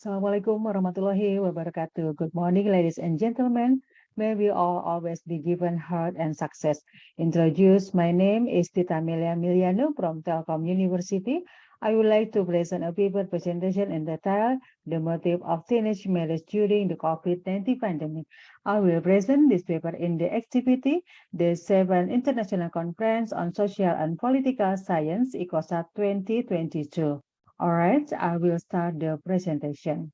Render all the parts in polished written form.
Assalamualaikum warahmatullahi wabarakatuh. Good morning, ladies and gentlemen. May we all always be given health and success. Introduce, my name is Tita Milyane from Telkom University. I would like to present a paper presentation entitled The Motive of Teenage Marriage During the COVID-19 Pandemic. I will present this paper in the activity, the 7th International Conference on Social and Political Science, ICOSAPS 2022. All right, I will start the presentation.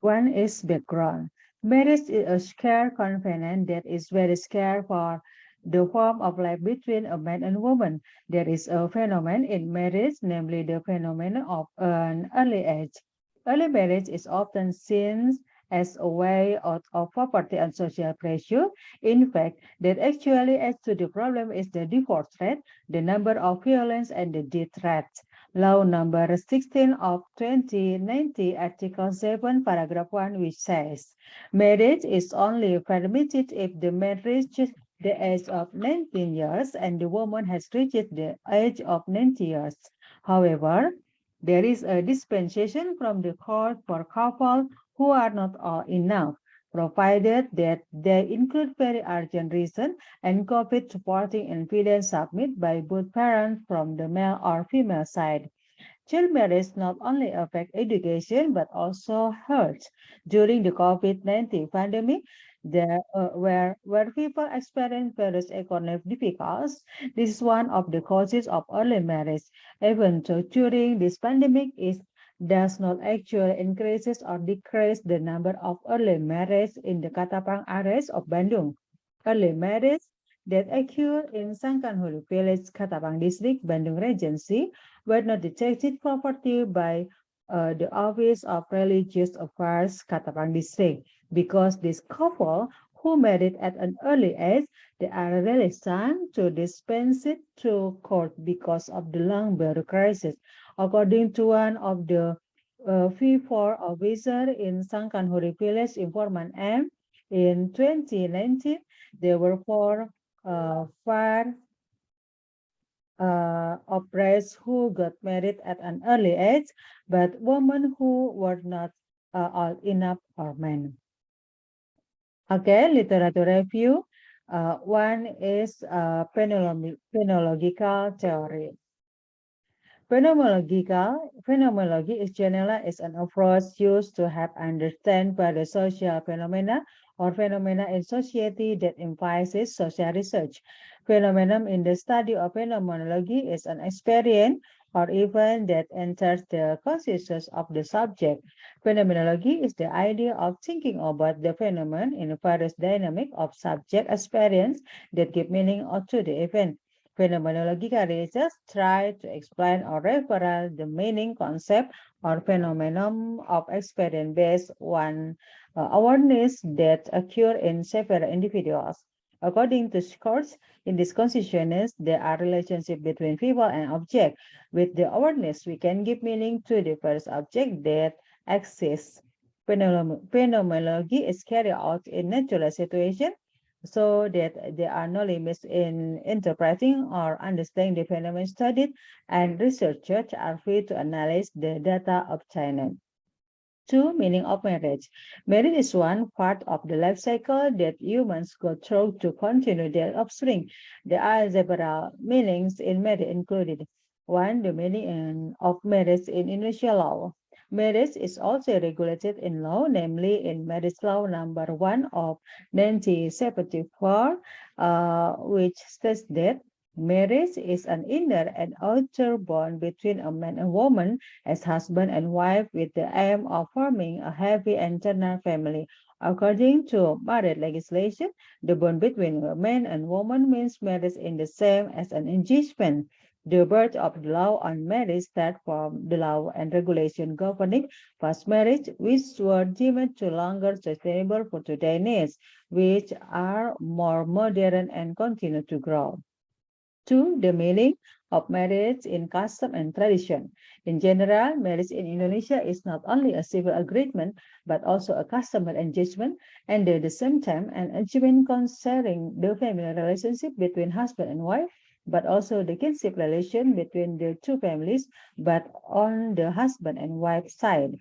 One is background. Marriage is a scarce covenant that is very scarce for the form of life between a man and woman. There is a phenomenon in marriage, namely the phenomenon of an early age. Early marriage is often seen as a way out of poverty and social pressure. In fact, that actually adds to the problem is the divorce rate, the number of violence, and the death rate. Law number 16 of 2090, Article 7, Paragraph 1, which says, marriage is only permitted if the man reaches the age of 19 years and the woman has reached the age of 90 years. However, there is a dispensation from the court for couples who are not old enough, provided that they include very urgent reason and COVID supporting evidence submitted by both parents from the male or female side. Child marriage not only affect education but also health. During the COVID-19 pandemic, where people experience various economic difficulties, this is one of the causes of early marriage. Even though during this pandemic, it does not actually increases or decrease the number of early marriage in the Katapang areas of Bandung. Early marriage that occurred in Sangkanhulu Village, Katapang District, Bandung Regency, were not detected property by the Office of Religious Affairs, Katapang District, because this couple who married at an early age, they are reluctant to dispense it to court because of the long bureaucracy. According to one of the P4 officer in Sangkanhuri Village, Informant M, in 2019, there were five oppressed who got married at an early age, but women who were not old enough or men. Okay, literature review. One is phenomenological theory. Phenomenology is generally is an approach used to help understand various social phenomena or phenomena in society that implies social research. Phenomenon in the study of phenomenology is an experience or event that enters the consciousness of the subject. Phenomenology is the idea of thinking about the phenomenon in various dynamic of subject experience that give meaning to the event. Phenomenological research try to explain or refer the meaning, concept, or phenomenon of experience based on awareness that occur in several individuals. According to scholars, in this consciousness, there are relationships between people and object. With the awareness, we can give meaning to the first object that exists. Phenomenology is carried out in natural situations so that there are no limits in interpreting or understanding the phenomenon studied, and researchers are free to analyze the data obtained. Two, meaning of marriage. Marriage is one part of the life cycle that humans go through to continue their offspring. There are several meanings in marriage included. One, the meaning of marriage in Indonesia law. Marriage is also regulated in law, namely in Marriage Law number 1 of 1974, which states that marriage is an inner and outer bond between a man and woman as husband and wife with the aim of forming a happy internal family. According to marriage legislation, the bond between a man and woman means marriage in the same as an engagement. The birth of the law on marriage starts from the law and regulation governing past marriage, which were deemed to longer sustainable for today's needs, which are more modern and continue to grow. Two, the meaning of marriage in custom and tradition. In general, marriage in Indonesia is not only a civil agreement, but also a customary engagement, and at the same time, an agreement concerning the family relationship between husband and wife. but also the kinship relation between the two families, but on the husband and wife side.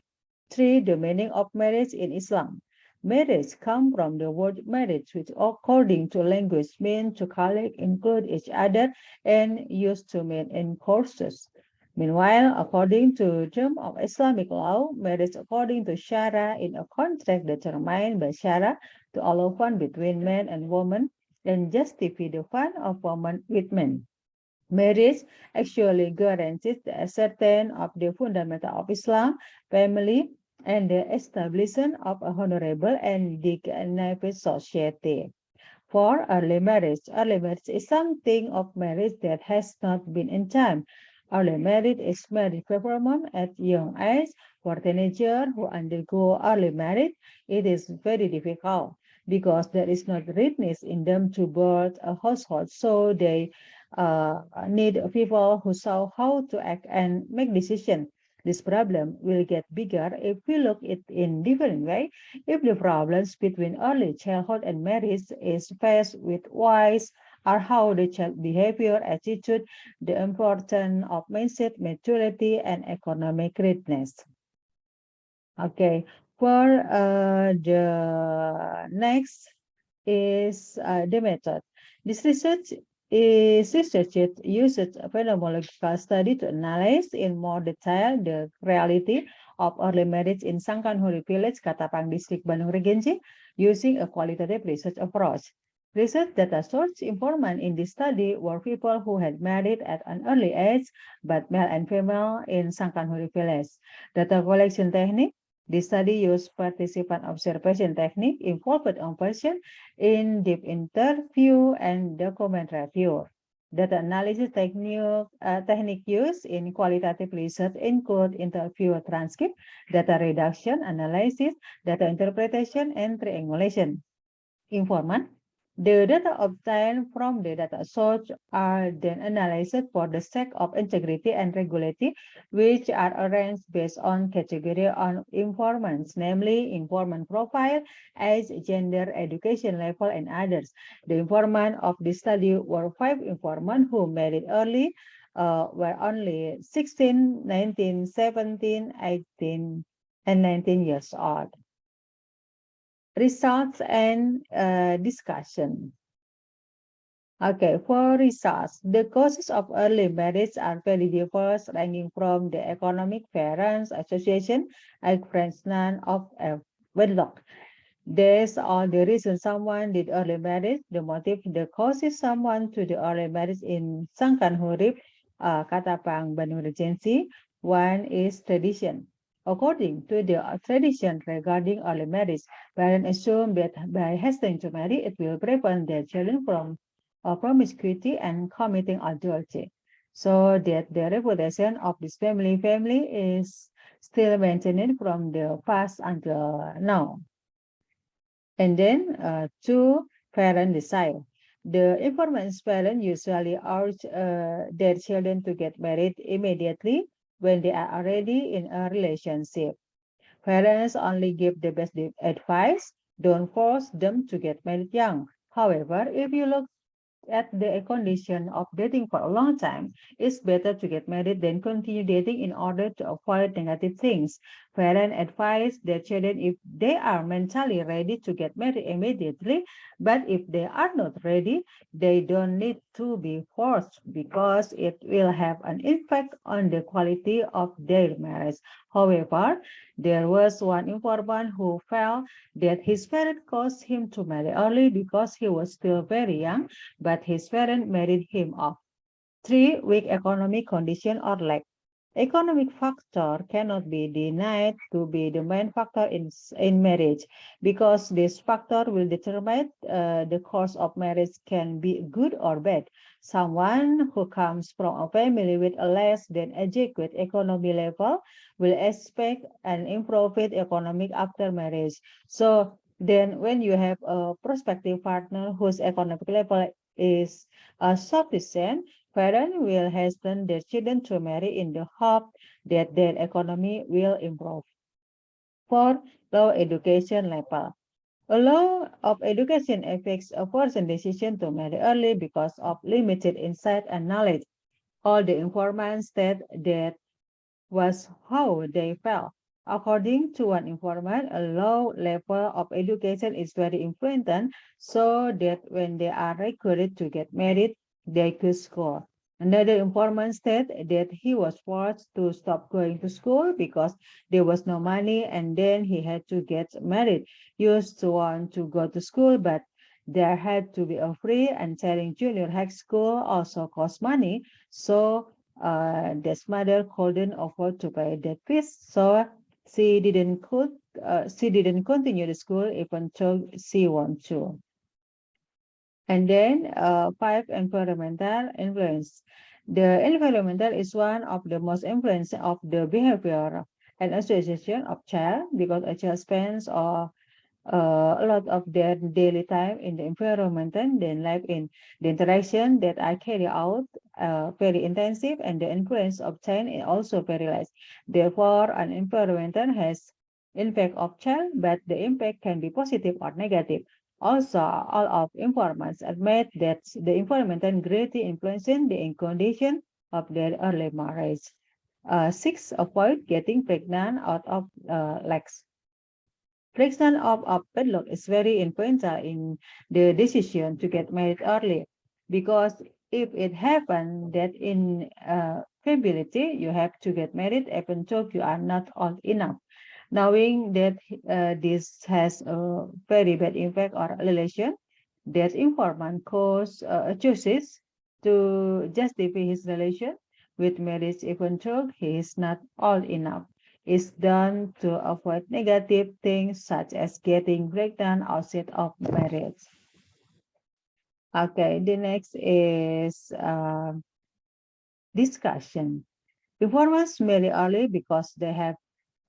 3. The meaning of marriage in Islam. Marriage comes from the word marriage, which according to language means to collect, include each other, and used to mean in courses. Meanwhile, according to term of Islamic law, marriage according to Sharia in a contract determined by Sharia to allow fun between man and woman and justify the fun of woman with men. Marriage actually guarantees the ascertain of the fundamental of Islam, family, and the establishment of a honorable and dignified society. For early marriage is something of marriage that has not been in time. Early marriage is marriage performed at young age. For teenagers who undergo early marriage, it is very difficult because there is not readiness in them to birth a household. So they need people who saw how to act and make decisions. This problem will get bigger if we look at it in different way. If the problems between early childhood and marriage is faced with wise or how the child behavior, attitude, the importance of mindset, maturity, and economic readiness. Okay, for the next is the method. This research is researched uses a phenomenological study to analyze in more detail the reality of early marriage in Sangkanhuri village, Katapang district, Bandung Regency, using a qualitative research approach. Research data source informant in this study were people who had married at an early age, but male and female in Sangkanhuri village. Data collection technique. The study used participant observation technique, involved on person, in-depth interview, and document review. Data analysis technique used in qualitative research include interview transcript, data reduction, analysis, data interpretation, and triangulation. Informant. The data obtained from the data source are then analyzed for the sake of integrity and regularity, which are arranged based on category of informants, namely informant profile, age, gender, education level, and others. The informant of this study were 5 informants who married early, were only 16, 19, 17, 18, and 19 years old. Results and discussion. Okay, for results, the causes of early marriage are very diverse, ranging from the economic parents association and friends none of wedlock. These are the reasons someone did early marriage, the motive, the causes someone to the early marriage in Sangkanhurip, Katapang, Bandung Regency. One is tradition. According to the tradition regarding early marriage, parents assume that by hastening to marry, it will prevent their children from promiscuity and committing adultery. So that the reputation of this family is still maintained from the past until now. And then 2, parent desire. The informant's parents usually urge their children to get married immediately when they are already in a relationship. Parents only give the best advice, don't force them to get married young. However, if you look at the condition of dating for a long time, it's better to get married than continue dating in order to avoid negative things. Parents advise their children if they are mentally ready to get married immediately, but if they are not ready, they don't need to be forced because it will have an impact on the quality of their marriage. However, there was one informant who felt that his parents caused him to marry early because he was still very young, but his parents married him off. 3, weak economic condition or lack. Economic factor cannot be denied to be the main factor in marriage because this factor will determine the course of marriage can be good or bad. Someone who comes from a family with a less than adequate economy level will expect an improved economic after marriage. So then when you have a prospective partner whose economic level is sufficient, parents will hasten their children to marry in the hope that their economy will improve. 4, low education level. A law of education affects a person's decision to marry early because of limited insight and knowledge. All the information said that was how they felt. According to one informant, a low level of education is very important so that when they are required to get married, they could score. Another informant said that he was forced to stop going to school because there was no money and then he had to get married. He used to want to go to school, but there had to be a free and telling junior high school also cost money. So this mother couldn't afford to pay that fees, so she didn't continue the school even though she wanted to. And then five, environmental influence. The environmental is one of the most influence of the behavior and association of child because a child spends a lot of their daily time in the environment and then life in the interaction that I carry out very intensive and the influence of change is also very less. Therefore, an environment has impact of child, but the impact can be positive or negative. Also, all of informants admit that the environment greatly influencing the condition of their early marriage. Six, avoid getting pregnant out of legs. Friction of wedlock is very influential in the decision to get married early because if it happens that in feasibility you have to get married even though you are not old enough, knowing that this has a very bad impact on relation, that informant cause chooses to justify his relation with marriage even though he is not old enough is done to avoid negative things such as getting pregnant outside of marriage. Okay, the next is discussion. Reformers marry early because they have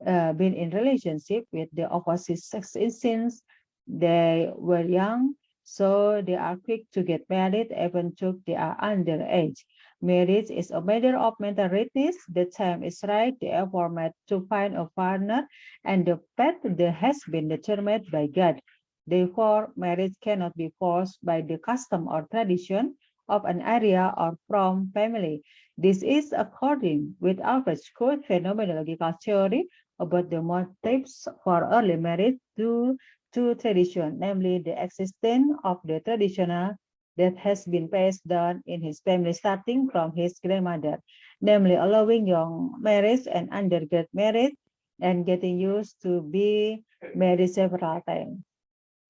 been in relationship with the opposite sex since they were young, so they are quick to get married even though they are underage. Marriage is a matter of mental readiness. The time is right, the effort to find a partner, and the path that has been determined by God. Therefore, marriage cannot be forced by the custom or tradition of an area or from family. This is according with average good phenomenological theory about the motives for early marriage due to tradition, namely the existence of the traditional that has been passed down in his family starting from his grandmother, namely allowing young marriage and undergrad marriage and getting used to be married several times.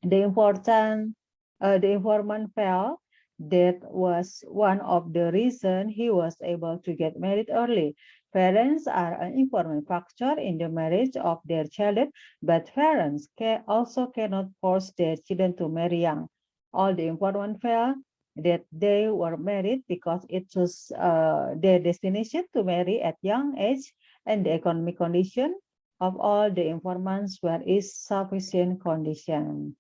The the informant felt that was one of the reasons he was able to get married early. Parents are an important factor in the marriage of their child, but parents also cannot force their children to marry young. All the informant felt that they were married because it was their destination to marry at young age and the economic condition of all the informants were is sufficient condition.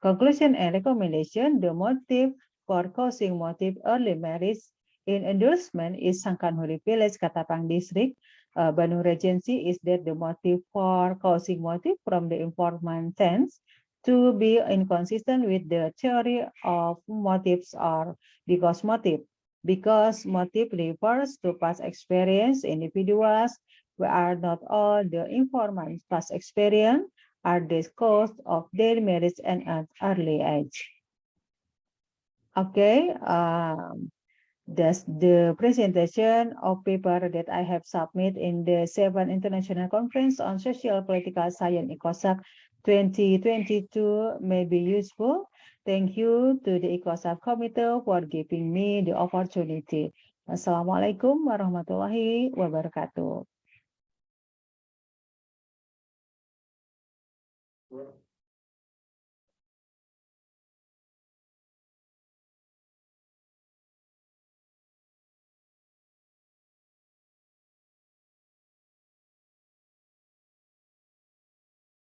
Conclusion and recommendation, the motive for causing motive early marriage in endorsement is Sangkanhuri Village, Katapang District, Bandung Regency is that the motive for causing motive from the informant tends to be inconsistent with the theory of motives or because motive refers to past experience individuals who are not all the informants past experience are the cause of their marriage and at early age. Okay, that's the presentation of paper that I have submitted in the 7th International Conference on Social Political Science ICOSAP 2022 may be useful. Thank you to the ICOSAP Committee for giving me the opportunity. Assalamualaikum warahmatullahi wabarakatuh.